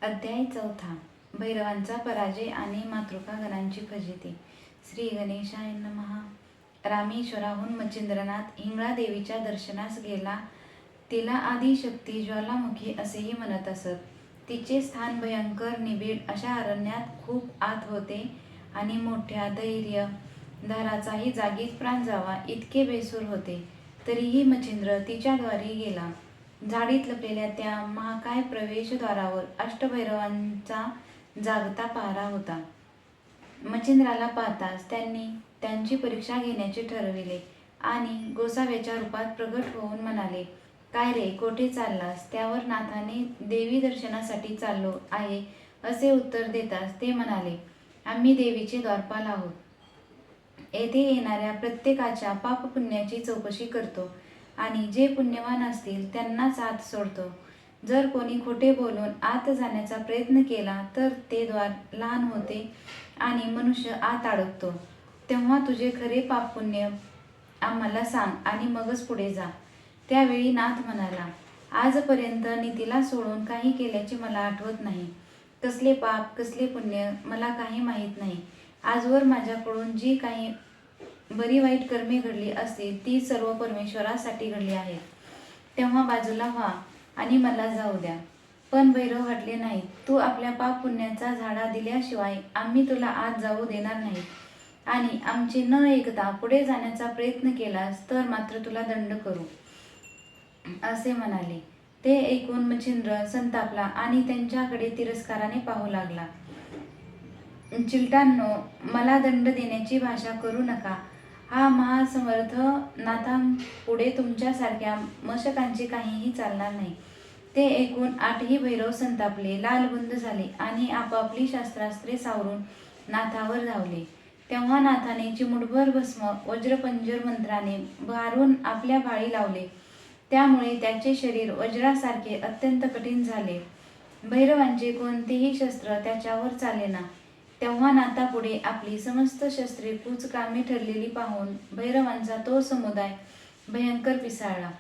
अध्याय 4. भैरवांचा पराजय आणि मातृकागणांची फजिती. श्री गणेशाय नमः. रामेश्वराहून मच्छिंद्रनाथ हिंगळा देवीच्या दर्शनास गेला. तिला आदिशक्ती ज्वालामुखी असेही म्हणत असत. तिचे स्थान भयंकर निबिड अशा अरण्यात खूप आत होते आणि मोठ्या धैर्य धाराचाही जागीच प्राण जावा इतके बेसूर होते. तरीही मच्छिंद्र तिच्याद्वारी गेला. झाडीत लपलेल्या त्या महाकाय प्रवेशद्वारावर अष्टभैरवांचा जागता पहारा होता. मच्छिंद्राला पाहताच त्यांनी त्यांची परीक्षा घेण्याचे ठरविले आणि गोसाव्याच्या रूपात प्रगट होऊन म्हणाले, "काय रे, कोठे चाललास? " त्यावर नाथाने देवी दर्शनासाठी चाललो आहे असे उत्तर देताच ते म्हणाले, "आम्ही देवीचे द्वारपाल आहोत. येथे येणाऱ्या प्रत्येकाच्या पापपुण्याची चौकशी करतो आणि जे पुण्यवान असतील त्यांनाच आत सोडतो. जर कोणी खोटे बोलून आत जाण्याचा प्रयत्न केला तर ते द्वार लहान होते आणि मनुष्य आत अडकतो. तेव्हा तुझे खरे पापपुण्य आम्हाला सांग आणि मगच पुढे जा. " त्यावेळी नाथ म्हणाला, "आजपर्यंत नीतीला सोडून काही केल्याचे मला आठवत नाही. कसले पाप कसले पुण्य मला काही माहीत नाही. आजवर माझ्याकडून जी काही बरी वाईट कर्मे घडली असतील ती सर्व परमेश्वरासाठी घडली आहेत. तेव्हा बाजूला व्हा आणि मला जाऊ द्या. " पण भैरव हटले नाहीत. "तू आपल्या पाप पुण्याचा झाडा दिल्याशिवाय आम्ही तुला आत जाऊ देणार नाहीत आणि आमचे न ऐकता पुढे जाण्याचा प्रयत्न केलास तर मात्र तुला दंड करू. " असे म्हणाले. ते ऐकून मच्छिंद्र संतापला आणि त्यांच्याकडे तिरस्काराने पाहू लागला. "चिलटांनो, मला दंड देण्याची भाषा करू नका. हा महासमर्थ नाथांपुढे तुमच्यासारख्या मशकांचे काहीही चालणार नाही. " ते ऐकून आठही भैरव संतापले, लालबुंद झाले आणि आपापली शस्त्रास्त्रे सावरून नाथावर धावले. तेव्हा नाथाने चिमूटभर भस्म वज्रपंजर मंत्राने भारून आपल्या भाळी लावले. त्यामुळे त्याचे शरीर वज्रासारखे अत्यंत कठीण झाले. भैरवांचे कोणतेही शस्त्र त्याच्यावर चालेना. तेव्हा नाथापुढे आपली समस्त शस्त्रे कुचकामी ठरलेली पाहून भैरवांचा तो समुदाय भयंकर पिसाळला.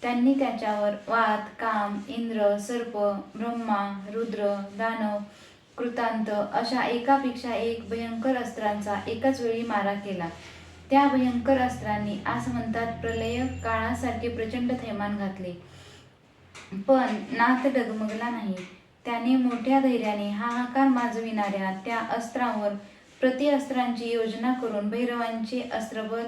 त्यांनी त्याच्यावर वात, काम, इंद्र, सर्प, ब्रह्मा, रुद्र, दानव, कृतांत अशा एकापेक्षा एक भयंकर अस्त्रांचा एकाच वेळी मारा केला. त्या भयंकर अस्त्रांनी आसमंतात प्रलय काळासारखे प्रचंड थैमान घातले. पण नाथ डगमगला नाही. त्याने मोठ्या धैर्याने हाहाकार माजविणाऱ्या त्या अस्त्रांवर प्रतिअस्त्रांची योजना करून भैरवांचे अस्त्रबल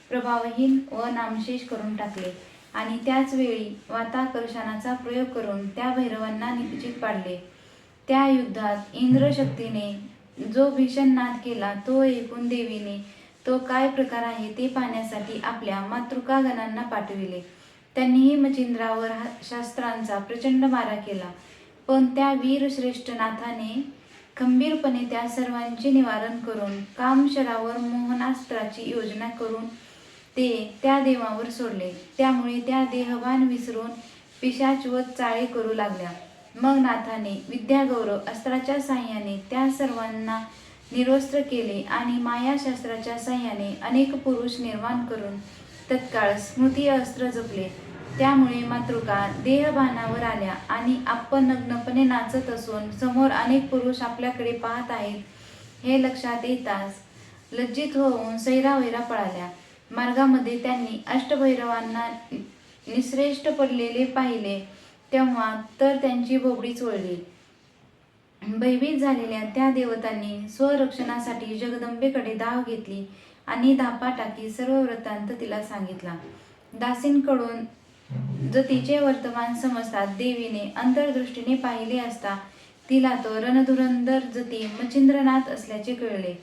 प्रभावहीन व नामशेष करून टाकले आणि त्याच वेळी वाताकर्षणाचा प्रयोग करून त्या भैरवांना निश्चित पाडले. त्या युद्धात इंद्रशक्तीने जो भीषण नाद केला तो ऐकून देवीने तो काय प्रकार आहे ते पाहण्यासाठी आपल्या मातृकागणांना पाठविले. त्यांनीही मच्छिंद्रावर शस्त्रांचा प्रचंड मारा केला. पण त्या वीरश्रेष्ठ नाथाने खंबीरपणे त्या सर्वांचे निवारण करून कामशरावर मोहनास्त्राची योजना करून ते त्या देवावर सोडले. त्यामुळे त्या देहभान विसरून पिशाचवत चाळे करू लागल्या. मग नाथाने विद्यागौरव अस्त्राच्या साह्याने त्या सर्वांना निर्वस्त्र केले आणि मायाशास्त्राच्या साह्याने अनेक पुरुष निर्माण करून तत्काळ स्मृती अस्त्र जपले. त्यामुळे मातृका देहभानावर आल्या आणि आपण नग्नपणे नाचत असून समोर अनेक पुरुष आपल्याकडे पाहत आहेत हे लक्षात येताच लज्जित होऊन सैरावैरा पळाल्या. मार्गामध्ये त्यांनी अष्टभैरवांना निश्रेष्ठ पडलेले पाहिले तेव्हा तर त्यांची बोबडीच वळली. भयभीत झालेल्या त्या देवतांनी स्वरक्षणासाठी जगदंबेकडे धाव घेतली आणि धापा टाकीत सर्व वृत्तांत तिला सांगितला. दासींकडून जतीचे वर्तमान समजताच देवीने अंतर्दृष्टीने पाहिले असता तिला तो रणधुरंधर जती मच्छिंद्रनाथ असल्याचे कळले.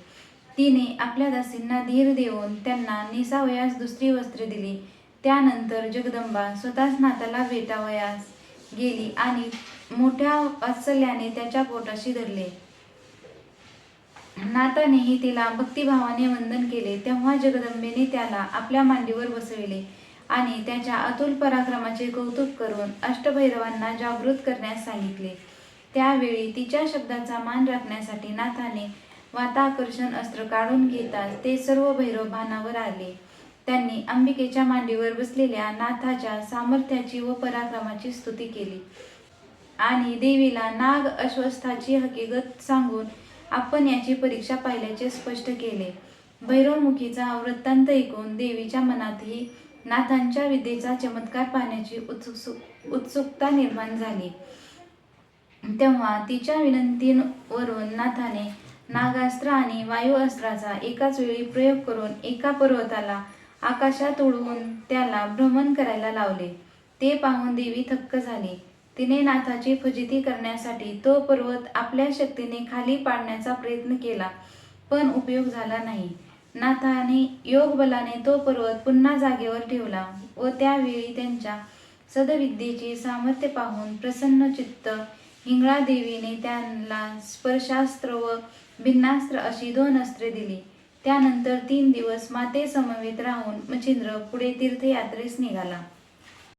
तिने आपल्या दासींना धीर देऊन त्यांना नेसावयास दुसरी वस्त्रे दिली. त्यानंतर जगदंबा स्वतःच नाथाला भेटावयास गेली आणि मोठ्या वात्सल्याने त्याच्या पोटाशी धरले. नाथानेही तिला भक्तिभावाने वंदन केले. तेव्हा जगदंबेने त्याला आपल्या मांडीवर बसविले आणि त्याच्या अतुल पराक्रमाचे कौतुक करून अष्टभैरवांना जागृत करण्यास सांगितले. त्यावेळी तिच्या शब्दाचा मान राखण्यासाठी नाथाने वाताकर्षण अस्त्र काढून घेताच ते सर्व भैरव भानावर आले. त्यांनी अंबिकेच्या मांडीवर बसलेल्या नाथाच्या सामर्थ्याची व पराक्रमाची स्तुती केली. आणि देवीला नाग अश्वस्थाची हकीकत सांगून आपण याची परीक्षा पाहिल्याचे स्पष्ट केले. भैरवमुखीचा वृत्तांत ऐकून देवीच्या मनातही नाथांच्या विद्येचा चमत्कार पाहण्याची उत्सुकता निर्माण झाली. तेव्हा तिच्या विनंतीवरून नाथाने नागास्त्र आणि वायू अस्त्राचा एकाच वेळी प्रयोग करून एका पर्वताला आकाशात उडवून त्याला भ्रमण करायला लावले. ते पाहून देवी थक्क झाली. तिने नाथाची फजिती करण्यासाठी तो पर्वत आपल्या शक्तीने खाली पाडण्याचा प्रयत्न केला, पण उपयोग झाला नाही. नाथाने योगबलाने तो पर्वत पुन्हा जागेवर ठेवला व त्यावेळी त्यांच्या सदविद्येचे सामर्थ्य पाहून प्रसन्न चित्त हिंगळादेवीने त्यांना स्पर्शास्त्र व भिन्नास्त्र अशी 2 अस्त्रे दिली. त्यानंतर 3 दिवस मातेसमवेत राहून मच्छिंद्र पुढे तीर्थयात्रेस निघाला.